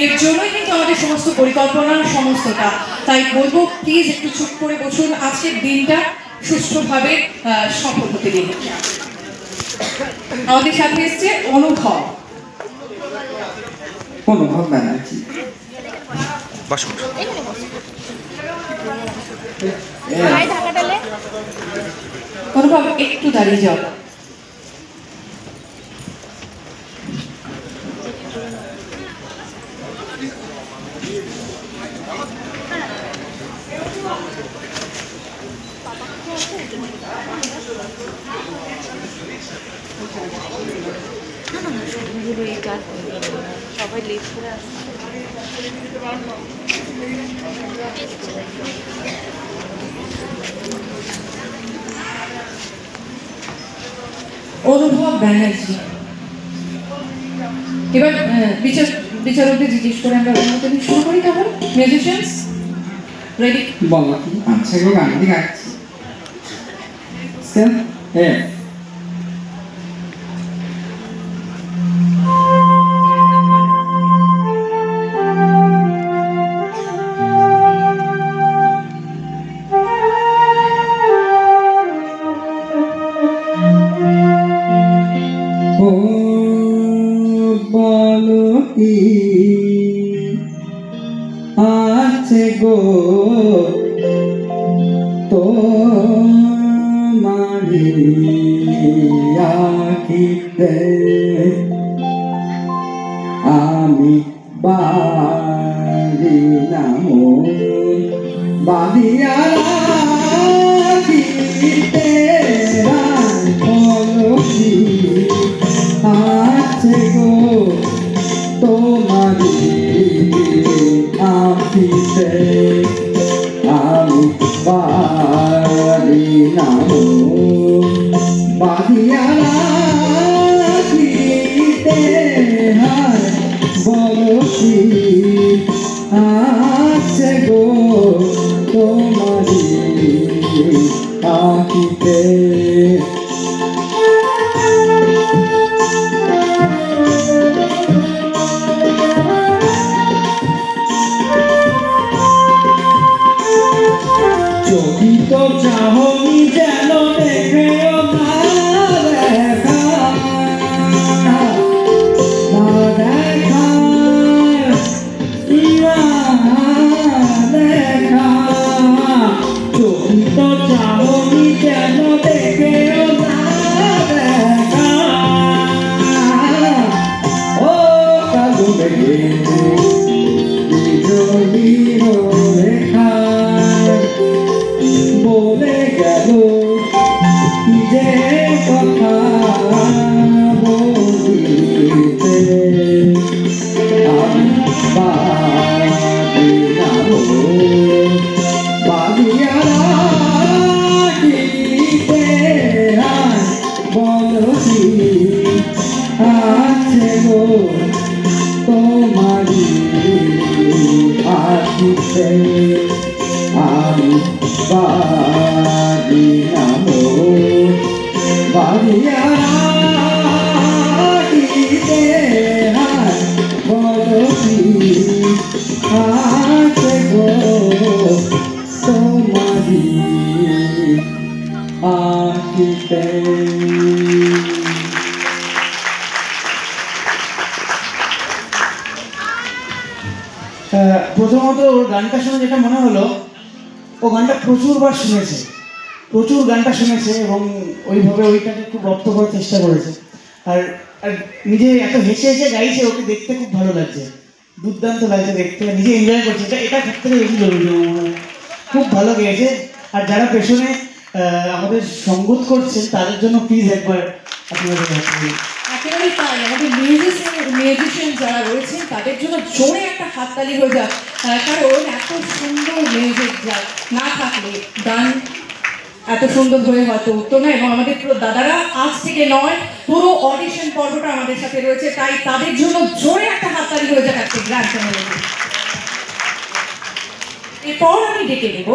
এর জন্যই কিন্তু আমাদের সমস্ত পরিকল্পনা সমস্তটা। তাই বলবো প্লিজ একটু চুপ করে বসুন, আজকের দিনটা সুষ্ঠুভাবে সফল হতে দিন। আমাদের সাথে এসছে অনুভব ব্যানার্জি। অনুভব একটু দাঁড়িয়ে যাও। সবাই লেট করে অনুভব ব্যানার্জি। এবার বিচারকদের জিজ্ঞেস করে আমরা অনুমতি শুরু করি। তাহলে মিউজিশিয়ানস রেডি? বলো কি আচ্ছা গো গান দিয়ে গাচ্ছি স্কেল হ্যাঁ আছে গো তোমারি আখিতে আমি বাড়ি নাম বাদিয়া রাখিতে বলছি আছে গো তোমারি আখিতে আমি বাড়ি নাম বাদিয়া রাখিতে হায় বলছি আছে গো তোমারি আখিতে যদি তো চাহনি যেন দেখেও না দেখা না দেখা দেখা যদি তো চাহনি যেন দেখেও না দেখা ও কালু দেখে রেখা বলে গেল কি যে কথা বলিতে আমি বাড়ি নাম বাদিয়া রাখিতে বলছি আছে গো তোমারি আখিতে আমি বাড়ি নাম বাড়িয়া রাখিতে বলছি আছে গো তোমারি আখিতে। প্রথমত ওর গানটা শুনে যেটা মনে হলো, ও গানটা প্রচুরবার শুনেছে, প্রচুর গানটা শুনেছে এবং ওইভাবে ওইটাকে খুব রপ্ত করার চেষ্টা করেছে। আর আর নিজে এত হেসে হেসে গাইছে, ওকে দেখতে খুব ভালো লাগছে, দুর্দান্ত লাগছে দেখতে, নিজে এনজয় করছে। এটা সব থেকে বেশি জরুরি, খুব ভালো গেয়েছে। আর যারা পেছনে আমাদের সঙ্গত করছেন তাদের জন্য প্লিজ একবার আপনাদের একেবারে তাই, আমাদের মিউজিশিয়ান যারা রয়েছেন তাদের জন্য জোরে একটা হাততালি হয়ে যাক, কারণ এত সুন্দর মিউজিক না থাকলে গান এত সুন্দর হয়ে হয়তো উঠতো না। এবং আমাদের পুরো দাদারা আজ থেকে নয়, পুরো অডিশন পর্বটা আমাদের সাথে রয়েছে, তাই তাদের জন্য জোরে একটা হাততালি হয়ে যাক আজকে গ্র্যান্ড ফিনালে। এরপর আমি ডেকে নেব